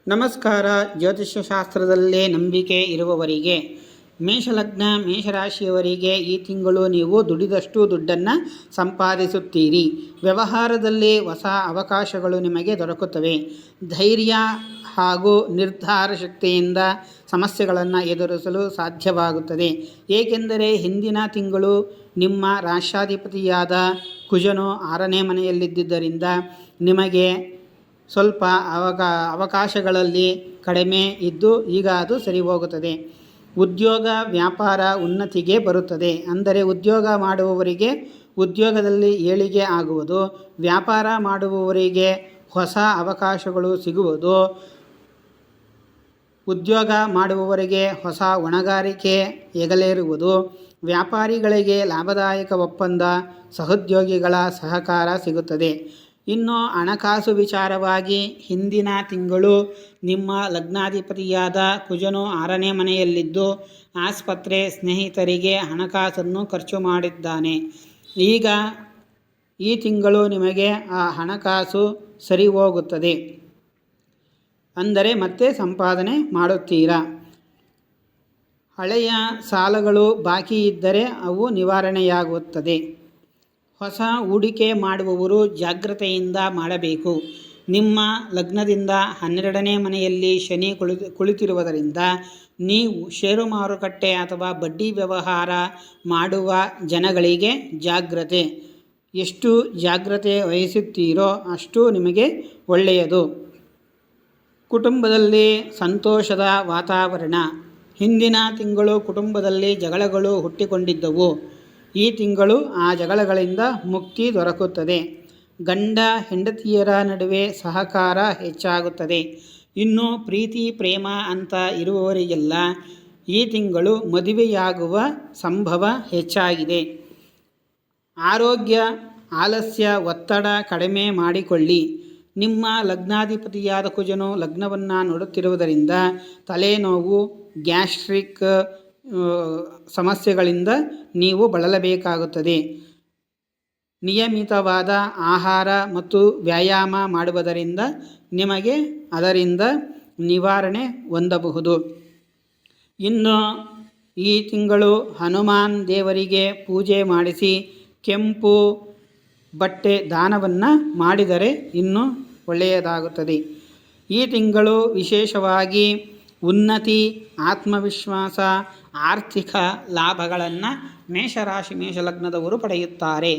ನಮಸ್ಕಾರ. ಜ್ಯೋತಿಷ್ಯ ಶಾಸ್ತ್ರದಲ್ಲೇ ನಂಬಿಕೆ ಇರುವವರಿಗೆ, ಮೇಷಲಗ್ನ ಮೇಷರಾಶಿಯವರಿಗೆ ಈ ತಿಂಗಳು ನೀವು ದುಡಿದಷ್ಟು ದುಡ್ಡನ್ನು ಸಂಪಾದಿಸುತ್ತೀರಿ. ವ್ಯವಹಾರದಲ್ಲಿ ಹೊಸ ಅವಕಾಶಗಳು ನಿಮಗೆ ದೊರಕುತ್ತವೆ. ಧೈರ್ಯ ಹಾಗೂ ನಿರ್ಧಾರ ಶಕ್ತಿಯಿಂದ ಸಮಸ್ಯೆಗಳನ್ನು ಎದುರಿಸಲು ಸಾಧ್ಯವಾಗುತ್ತದೆ. ಏಕೆಂದರೆ ಹಿಂದಿನ ತಿಂಗಳು ನಿಮ್ಮ ರಾಶ್ಯಾಧಿಪತಿಯಾದ ಕುಜನು 6ನೇ ಮನೆಯಲ್ಲಿದ್ದುದರಿಂದ ನಿಮಗೆ ಸ್ವಲ್ಪ ಅವಕಾಶಗಳಲ್ಲಿ ಕಡಿಮೆ ಇದ್ದು ಈಗ ಅದು ಸರಿ ಹೋಗುತ್ತದೆ. ಉದ್ಯೋಗ ವ್ಯಾಪಾರ ಉನ್ನತಿಗೆ ಬರುತ್ತದೆ. ಅಂದರೆ ಉದ್ಯೋಗ ಮಾಡುವವರಿಗೆ ಉದ್ಯೋಗದಲ್ಲಿ ಏಳಿಗೆ ಆಗುವುದು, ವ್ಯಾಪಾರ ಮಾಡುವವರಿಗೆ ಹೊಸ ಅವಕಾಶಗಳು ಸಿಗುವುದು, ಉದ್ಯೋಗ ಮಾಡುವವರಿಗೆ ಹೊಸ ಹೊಣೆಗಾರಿಕೆ ಹೆಗಲೇರುವುದು, ವ್ಯಾಪಾರಿಗಳಿಗೆ ಲಾಭದಾಯಕ ಒಪ್ಪಂದ, ಸಹೋದ್ಯೋಗಿಗಳ ಸಹಕಾರ ಸಿಗುತ್ತದೆ. ಇನ್ನು ಹಣಕಾಸು ವಿಚಾರವಾಗಿ ಹಿಂದಿನ ತಿಂಗಳು ನಿಮ್ಮ ಲಗ್ನಾಧಿಪತಿಯಾದ ಕುಜನು 6ನೇ ಮನೆಯಲ್ಲಿದ್ದು ಆಸ್ಪತ್ರೆ, ಸ್ನೇಹಿತರಿಗೆ ಹಣಕಾಸನ್ನು ಖರ್ಚು ಮಾಡಿದ್ದಾನೆ. ಈಗ ಈ ತಿಂಗಳು ನಿಮಗೆ ಆ ಹಣಕಾಸು ಸರಿ ಹೋಗುತ್ತದೆ. ಅಂದರೆ ಮತ್ತೆ ಸಂಪಾದನೆ ಮಾಡುತ್ತೀರಾ. ಹಳೆಯ ಸಾಲಗಳು ಬಾಕಿ ಇದ್ದರೆ ಅವು ನಿವಾರಣೆಯಾಗುತ್ತದೆ. ಹೊಸ ಹೂಡಿಕೆ ಮಾಡುವವರು ಜಾಗ್ರತೆಯಿಂದ ಮಾಡಬೇಕು. ನಿಮ್ಮ ಲಗ್ನದಿಂದ 12ನೇ ಮನೆಯಲ್ಲಿ ಶನಿ ಕುಳಿತಿರುವುದರಿಂದ ನೀವು ಷೇರು ಮಾರುಕಟ್ಟೆ ಅಥವಾ ಬಡ್ಡಿ ವ್ಯವಹಾರ ಮಾಡುವ ಜನಗಳಿಗೆ ಜಾಗ್ರತೆ. ಎಷ್ಟು ಜಾಗ್ರತೆ ವಹಿಸುತ್ತೀರೋ ಅಷ್ಟು ನಿಮಗೆ ಒಳ್ಳೆಯದು. ಕುಟುಂಬದಲ್ಲಿ ಸಂತೋಷದ ವಾತಾವರಣ. ಹಿಂದಿನ ತಿಂಗಳು ಕುಟುಂಬದಲ್ಲಿ ಜಗಳಗಳು ಹುಟ್ಟಿಕೊಂಡಿದ್ದವು. ಈ ತಿಂಗಳು ಆ ಜಗಳಗಳಿಂದ ಮುಕ್ತಿ ದೊರಕುತ್ತದೆ. ಗಂಡ ಹೆಂಡತಿಯರ ನಡುವೆ ಸಹಕಾರ ಹೆಚ್ಚಾಗುತ್ತದೆ. ಇನ್ನು ಪ್ರೀತಿ ಪ್ರೇಮ ಅಂತ ಇರುವವರಿಗೆಲ್ಲ ಈ ತಿಂಗಳು ಮದುವೆಯಾಗುವ ಸಂಭವ ಹೆಚ್ಚಾಗಿದೆ. ಆರೋಗ್ಯ, ಆಲಸ್ಯ, ಒತ್ತಡ ಕಡಿಮೆ ಮಾಡಿಕೊಳ್ಳಿ. ನಿಮ್ಮ ಲಗ್ನಾಧಿಪತಿಯಾದ ಕುಜನು ಲಗ್ನವನ್ನು ನೋಡುತ್ತಿರುವುದರಿಂದ ತಲೆನೋವು, ಗ್ಯಾಸ್ಟ್ರಿಕ್ ಸಮಸ್ಯೆಗಳಿಂದ ನೀವು ಬಳಲಬೇಕಾಗುತ್ತದೆ. ನಿಯಮಿತವಾದ ಆಹಾರ ಮತ್ತು ವ್ಯಾಯಾಮ ಮಾಡುವುದರಿಂದ ನಿಮಗೆ ಅದರಿಂದ ನಿವಾರಣೆ ಹೊಂದಬಹುದು. ಇನ್ನು ಈ ತಿಂಗಳು ಹನುಮಾನ್ ದೇವರಿಗೆ ಪೂಜೆ ಮಾಡಿಸಿ ಕೆಂಪು ಬಟ್ಟೆ ದಾನವನ್ನು ಮಾಡಿದರೆ ಇನ್ನೂ ಒಳ್ಳೆಯದಾಗುತ್ತದೆ. ಈ ತಿಂಗಳು ವಿಶೇಷವಾಗಿ ಉನ್ನತಿ, ಆತ್ಮವಿಶ್ವಾಸ, ಆರ್ಥಿಕ ಲಾಭಗಳನ್ನು ಮೇಷರಾಶಿ ಮೇಷಲಗ್ನದವರು ಪಡೆಯುತ್ತಾರೆ.